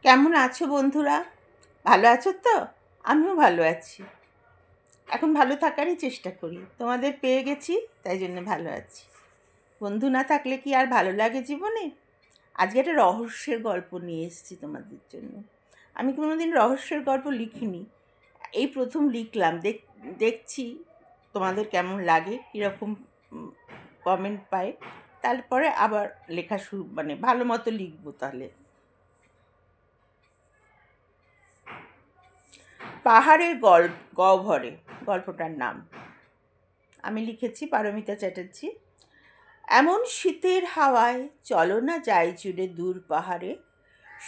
কেমন আছো বন্ধুরা? ভালো আছো তো? আমিও ভালো আছি। এখন ভালো থাকারই চেষ্টা করি। তোমাদের পেয়ে গেছি, তাই জন্য ভালো আছি। বন্ধু না থাকলে কি আর ভালো লাগে জীবনে? আজকে একটা রহস্যের গল্প নিয়ে এসেছি তোমাদের জন্য। আমি কোনোদিন রহস্যের গল্প লিখিনি। এই প্রথম লিখলাম। দেখছি তোমাদের কেমন লাগে, কীরকম কমেন্ট পাই। তারপরে আবার লেখা শুরু, ভালো মতো লিখবো তাহলে। পাহাড়ের গহ্বরে গল্পটার নাম। আমি লিখেছি পারমিতা চ্যাটার্জি। এমন শীতের হাওয়ায় চলো না যাই চুড়ে দূর পাহাড়ে।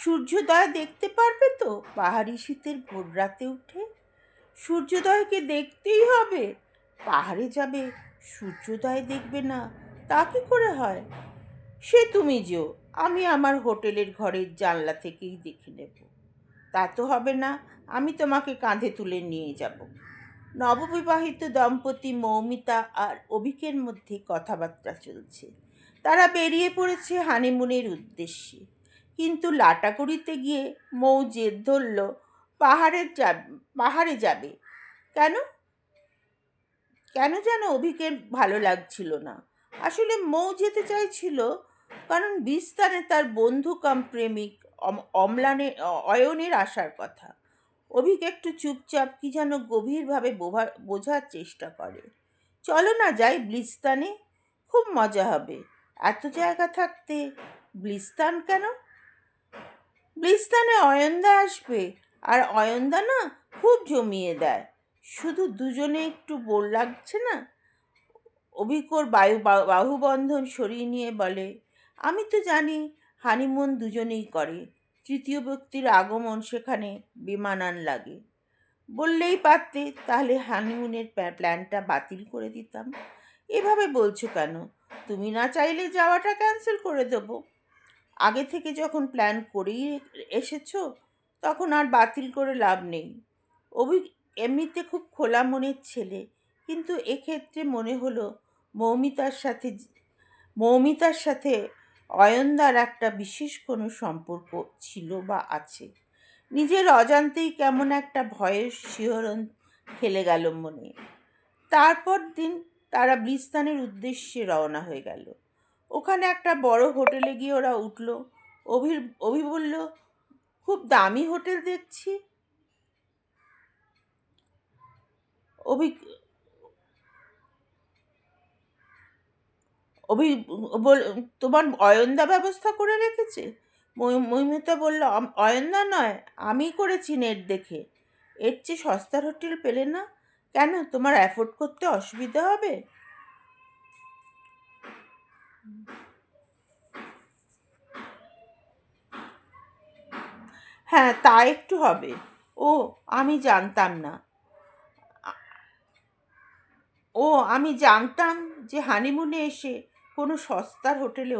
সূর্যোদয় দেখতে পারবে তো পাহাড়ি শীতের ভোর রাতে উঠে। সূর্যোদয়কে দেখতেই হবে। পাহাড়ে যাবে, সূর্যোদয় দেখবে না, তা কি করে হয়? সে তুমি যেও, আমি আমার হোটেলের ঘরের জানলা থেকেই দেখে নেব। তা তো হবে না, আমি তোমাকে কাঁধে তুলে নিয়ে যাব। নববিবাহিত দম্পতি মৌমিতা আর অভিকের মধ্যে কথাবার্তা চলছে। তারা বেরিয়ে পড়েছে হানিমুনের উদ্দেশ্যে। কিন্তু লাটাগুড়িতে গিয়ে মৌ জেদ ধরল পাহাড়ে যাবে। কেন? কেন যেন অভিকের ভালো লাগছিল না। আসলে মৌ যেতে চাইছিল কারণ বিস্তারে তার বন্ধু কাম প্রেমিক অয়নের আসার কথা। অভিক একটু চুপচাপ কি যেন গভীরভাবে বোঝার চেষ্টা করে। চলো না যাই ব্লিস্তানে, খুব মজা হবে। এত জায়গা থাকতে ব্লিস্তান কেন? ব্লিস্তানে অয়নদা আসবে, আর অয়নদা না খুব জমিয়ে দেয়। শুধু দুজনে একটু বোর লাগছে না? অভিকর বাহুবন্ধন সরিয়ে নিয়ে বলে, আমি তো জানি হানিমুন দুজনেই করে। তৃতীয় ব্যক্তির আগমন সেখানে বেমানান লাগে। বললেই পারতে, তাহলে হানিমুনের প্ল্যানটা বাতিল করে দিতাম। এভাবে বলছো কেন? তুমি না চাইলে যাওয়াটা ক্যান্সেল করে দেবো। আগে থেকে যখন প্ল্যান করেই এসেছো, তখন আর বাতিল করে লাভ নেই। অভি এমনিতে খুব খোলা মনের ছেলে, কিন্তু এক্ষেত্রে মনে হলো মৌমিতার সাথে মৌমিতার সাথে অয়নদার একটা বিশেষ কোনো সম্পর্ক ছিল বা আছে। নিজের অজান্তেই কেমন একটা ভয়ের শিহরণ খেলে গেল মনে। তারপর দিন তারা ব্লিস্তানের উদ্দেশ্যে রওনা হয়ে গেল। ওখানে একটা বড় হোটেলে গিয়ে ওরা উঠল। অভি বলল, খুব দামি হোটেল দেখছি। অভি অভি বল, তোমার অয়নদা ব্যবস্থা করে রেখেছে? মৌমিতা বলল, অয়নদা নয়, আমি করেছি নেট দেখে। এর চেয়ে সস্তার হোটেল পেলে না? কেন, তোমার অ্যাফোর্ড করতে অসুবিধা হবে? হ্যাঁ, তা একটু হবে। ও, আমি জানতাম না। ও, আমি জানতাম যে হানিমুনে এসে কোনো সস্তার হোটেলে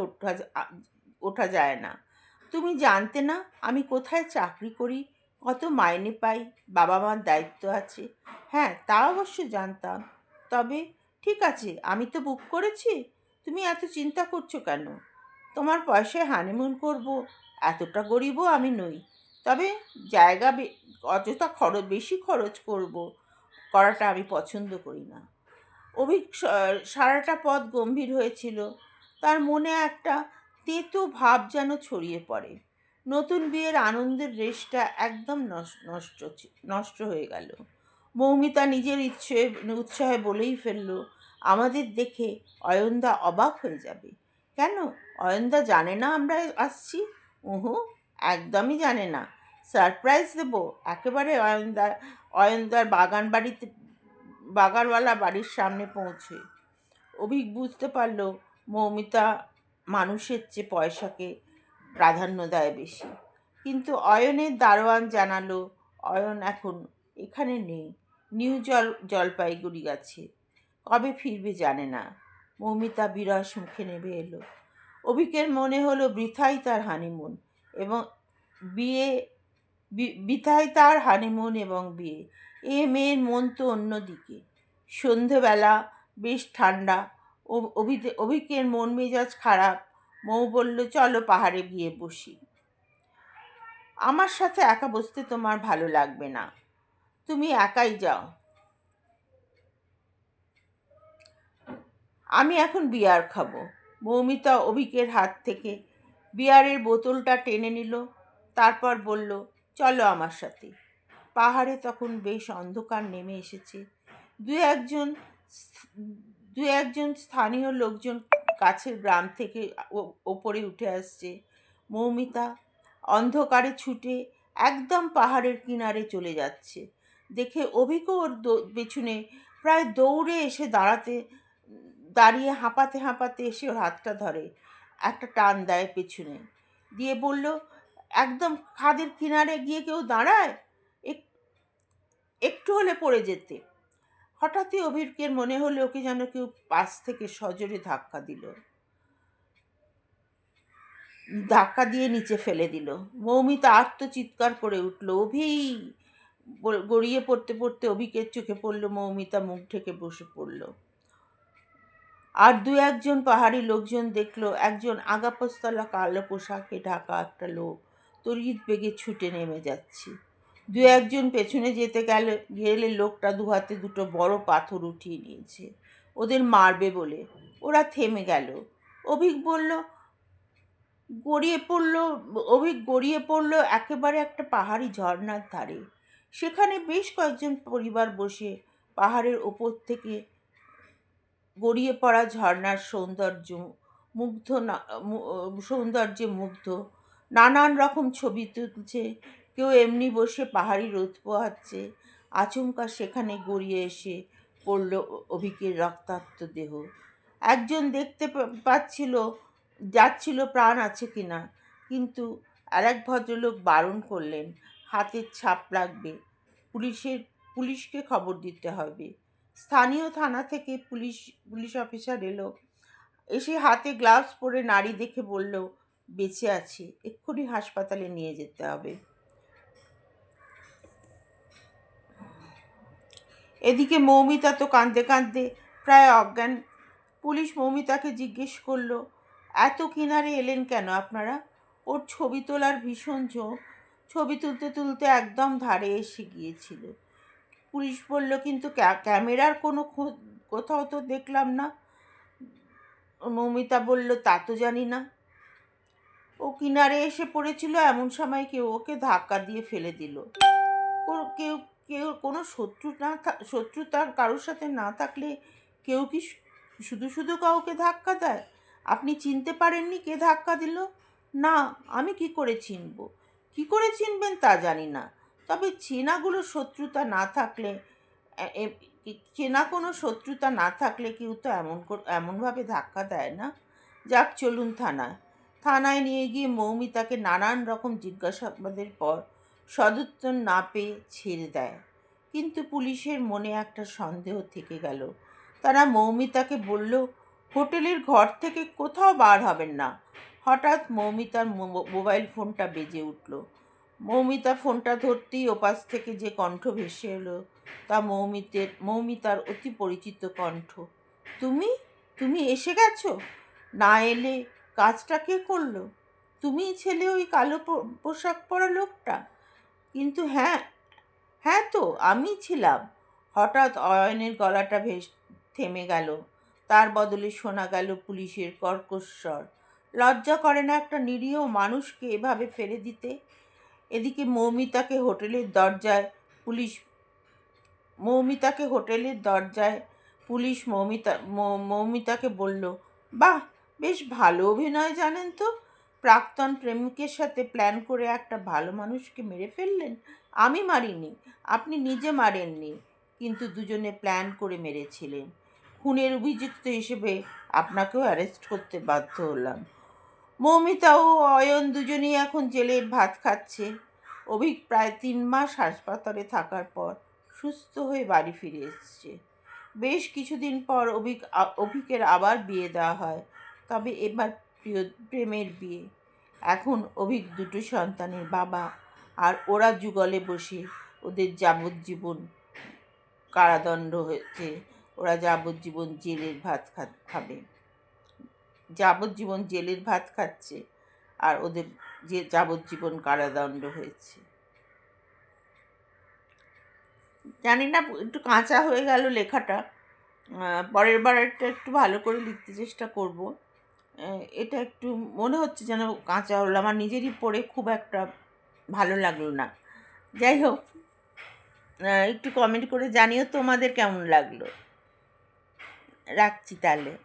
ওঠা যায় না। তুমি জানতে না আমি কোথায় চাকরি করি, কত মাইনে পাই, বাবা মার দায়িত্ব আছে? হ্যাঁ, তা অবশ্য জানতাম। তবে ঠিক আছে, আমি তো বুক করেছি। তুমি এত চিন্তা করছো কেন? তোমার পয়সায় হানিমুন করব, এতটা গরিবও আমি নই। তবে জায়গা অযথা বেশি খরচ করাটা আমি পছন্দ করি না। সারাটা পথ গম্ভীর হয়েছিল। তার মনে একটা তেতো ভাব যেন ছড়িয়ে পড়ে। নতুন বিয়ের আনন্দের রেশটা একদম নষ্ট হয়ে গেল। মৌমিতা নিজের উৎসাহে বলেই ফেলল, আমাদের দেখে অয়নদা অবাক হয়ে যাবে। কেন, অয়নদা জানে না আমরা আসছি? উহু, একদমই জানে না। সারপ্রাইজ দেবো একেবারে অয়নদার বাগানওয়ালা বাড়ির সামনে পৌঁছে। অভিক বুঝতে পারল মৌমিতা মানুষের চেয়ে পয়সাকে প্রাধান্য দেয় বেশি। কিন্তু অয়নের দারোয়ান জানালো অয়ন এখন এখানে নেই, জলপাইগুড়ি গেছে। কবে ফিরবে জানে না। মৌমিতা বিরস মুখে নেমে এলো। অভিকের মনে হলো বৃথাই তার হানিমুন এবং বিয়ে বিয়ে। এ মেয়ের মন তো অন্যদিকে। সন্ধেবেলা বেশ ঠান্ডা। অভিকের মন মেজাজ খারাপ। মৌ বলল, চলো পাহাড়ে গিয়ে বসি। আমার সাথে একা বসতে তোমার ভালো লাগবে না, তুমি একাই যাও। আমি এখন বিয়ার খাবো। মৌমিতা অভিকের হাত থেকে বিয়ারের বোতলটা টেনে নিল, তারপর বলল, চলো আমার সাথে। পাহাড়ে তখন বেশ অন্ধকার নেমে এসেছে। দু একজন দু একজন স্থানীয় লোকজন কাছের গ্রাম থেকে ওপরে উঠে আসছে। মৌমিতা অন্ধকারে ছুটে একদম পাহাড়ের কিনারে চলে যাচ্ছে দেখে অভিকও ওর পেছনে প্রায় দৌড়ে এসে দাঁড়িয়ে হাঁপাতে হাঁপাতে এসে ওর হাতটা ধরে, একটা টান দেয় পেছনে দিয়ে বলল, একদম খাদের কিনারে গিয়ে কেউ দাঁড়ায়, একটু হলে পড়ে যেতে। হঠাৎই অভিকের মনে হলো ওকে যেন কেউ পাশ থেকে সজোরে ধাক্কা দিয়ে নিচে ফেলে দিল। মৌমিতা আর্তচিৎকার করে উঠল, অভি! গড়িয়ে পড়তে পড়তে অভিকের চোখে পড়ল মৌমিতা মুখ ঢেকে বসে পড়ল। আর দু একজন পাহাড়ি লোকজন দেখলো একজন আগাপোস্তলা কালো পোশাকে ঢাকা একটা লোক তড়িৎ বেগে ছুটে নেমে যাচ্ছে। দু একজন পেছনে গেলে লোকটা দুহাতে দুটো বড় পাথর উঠিয়ে নিয়েছে ওদের মারবে বলে। ওরা থেমে গেল। অভিক বলল, গড়িয়ে পড়ল একেবারে একটা পাহাড়ি ঝর্ণার ধারে। সেখানে বেশ কয়েকজন পরিবার বসে পাহাড়ের ওপর থেকে গড়িয়ে পড়া ঝর্ণার সৌন্দর্যে মুগ্ধ, নানান রকম ছবি তুলছে। কেউ এমনি বসে পাহাড়ি রোদ পোহাচ্ছে। আচমকা সেখানে গড়িয়ে এসে পড়ল অভিকের রক্তাক্ত দেহ। একজন দেখতে যাচ্ছিল প্রাণ আছে কিনা, কিন্তু আরেক ভদ্রলোক বারণ করলেন, হাতের ছাপ লাগবে, পুলিশকে খবর দিতে হবে। স্থানীয় থানা থেকে পুলিশ অফিসার এসে হাতে গ্লাভস পরে নাড়ি দেখে বলল, বেঁচে আছে, এক্ষুনি হাসপাতালে নিয়ে যেতে হবে। এদিকে মৌমিতা তো কাঁদতে কাঁদতে প্রায় অজ্ঞান। পুলিশ মৌমিতাকে জিজ্ঞেস করলো, এত কিনারে এলেন কেন আপনারা? ওর ছবি তোলার ভীষণ ঝোঁক, ছবি তুলতে তুলতে একদম ধারে এসে গিয়েছিল। পুলিশ বলল, কিন্তু ক্যামেরার কোথাও তো দেখলাম না। মৌমিতা বলল, তা তো জানি না। ও কিনারে এসে পড়েছিল, এমন সময় কেউ ওকে ধাক্কা দিয়ে ফেলে দিল। কেউ কেউ কোনো শত্রুতা কারোর সাথে না থাকলে কেউ কি শুধু শুধু কাউকে ধাক্কা দেয়? আপনি চিনতে পারেননি কে ধাক্কা দিল? না, আমি কি করে চিনবেন তা জানি না, তবে চেনা কোনো শত্রুতা না থাকলে কেউ তো এমনভাবে ধাক্কা দেয় না। যাক, চলুন থানায় নিয়ে গিয়ে মৌমিতাকে নানান রকম জিজ্ঞাসাবাদের পর সদুত্তর না পেয়ে ছেড়ে দেয়। কিন্তু পুলিশের মনে একটা সন্দেহ থেকে গেল। তারা মৌমিতাকে বলল, হোটেলের ঘর থেকে কোথাও বার হবেন না। হঠাৎ মৌমিতার মোবাইল ফোনটা বেজে উঠল। মৌমিতা ফোনটা ধরতেই ওপাশ থেকে যে কণ্ঠ ভেসে এলো তা মৌমিতার অতি পরিচিত কণ্ঠ। তুমি এসে গেছো? না এলে কাজটা কে করলো? তুমিই ছেলে ওই কালো পোশাক পরা লোকটা? কিন্তু হ্যাঁ, হ্যাঁ তো আমি ছিলাম। হঠাৎ অয়নের গলাটা থেমে গেল। তার বদলে শোনা গেল পুলিশের কর্কশ স্বর, লজ্জা করে না একটা নিরীহ মানুষকে এভাবে ফেলে দিতে? এদিকে হোটেলের দরজায় পুলিশ মৌমিতাকে বলল, বাহ, বেশ ভালো অভিনয় জানেন তো। প্রাক্তন প্রেমিকের সাথে প্ল্যান করে একটা ভালো মানুষকে মেরে ফেললেন। আমি মারিনি, আপনি নিজে মারেননি, কিন্তু দুজনে প্ল্যান করে মেরেছিলেন। খুনের অভিযুক্ত হিসেবে আপনাকেও অ্যারেস্ট করতে বাধ্য হলাম। মৌমিতা ও অয়ন দুজনেই এখন জেলের ভাত খাচ্ছে। অভিক প্রায় 3 মাস হাসপাতালে থাকার পর সুস্থ হয়ে বাড়ি ফিরে এসেছে। বেশ কিছুদিন পর অভিকের আবার বিয়ে দেওয়া হয়, তবে এবার প্রেমের বিয়ে। এখন অভিক 2 সন্তানের বাবা, আর ওরা যুগলে বসে ওদের যাবজ্জীবন কারাদণ্ড হয়েছে। ওরা যাবজ্জীবন জেলের ভাত খাচ্ছে, আর ওদের যে যাবজ্জীবন কারাদণ্ড হয়েছে। জানি না, একটু কাঁচা হয়ে গেল লেখাটা। পরের বার একটু ভালো করে লিখতে চেষ্টা করব। এটা একটু মনে হচ্ছে যেন কাঁচা হলো, আমার নিজেরই পড়ে খুব একটা ভালো লাগলো না। যাই হোক, একটু কমেন্ট করে জানিও তোমাদের কেমন লাগলো। রাখছি তাহলে।